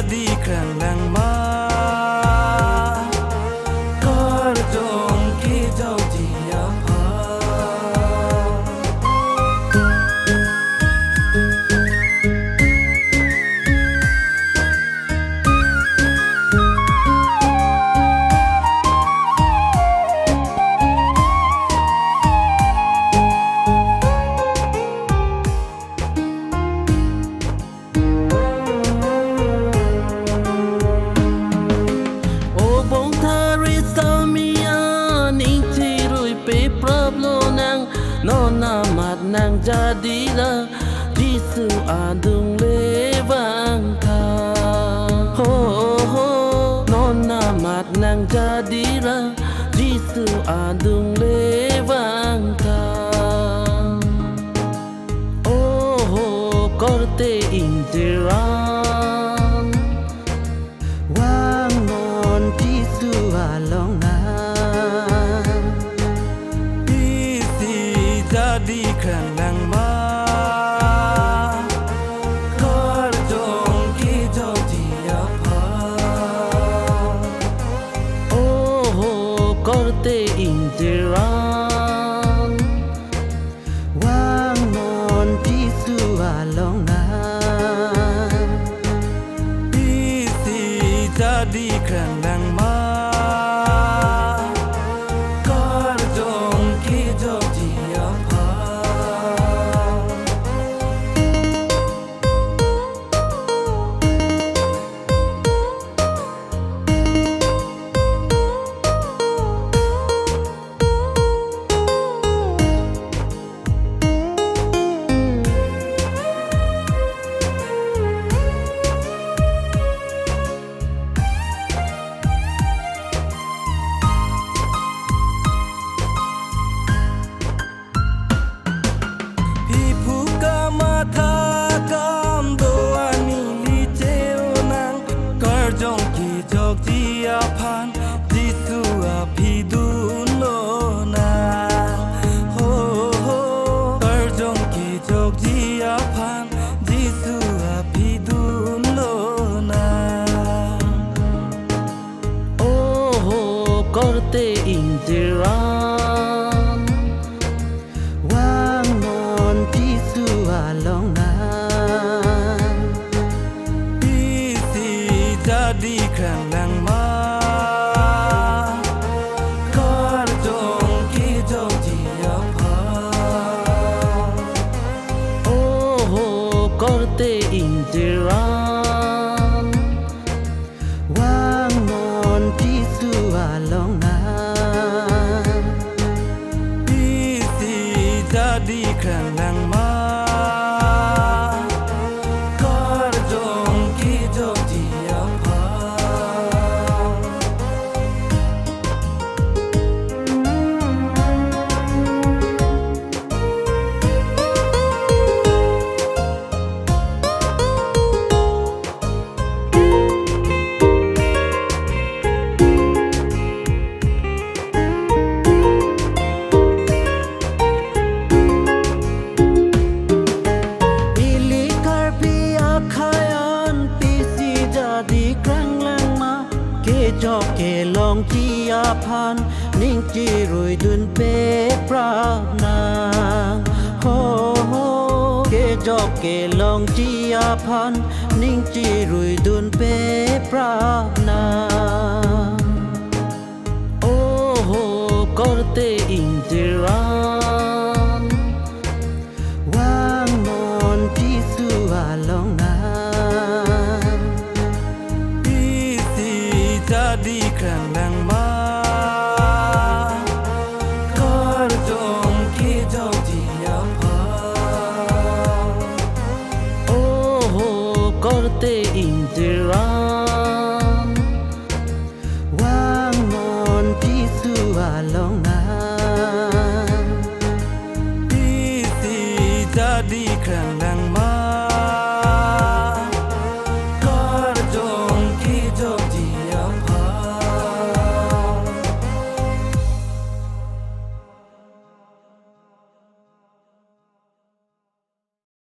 jadi kerang ma kar jong ki jau dia pa Nona mat nang jadilah Jisu adung lewang ka Ho ho Nona mat nang jadilah Jisu adung lewang ka Oh ho korte injiran Wang non Jisu along jadi kerang ma kar jong ki jau dia pa Oh ho korte injiran wang non Jisu along isi jadi kerang ma kar jong ki jau dia pa Pan Jisu api duno na ho ho karjong ki jog dia pan Jisu api duno na Oh ho korte injiran wang non Jisu along na isi jadi kerang ma korte injiran wang non Jisu along isi jadi kerang ma kar jong ki jau dia pa cho kê long chi a pan ning chi rồi dun pe pra na ho ho kê cho kê long chi a pan ning chi rồi dun pe pra na oh ho korte injiran wang non Jisu along jadi kerang ma kar jong ki jau dia pa oh ho korte injiran wang non Jisu along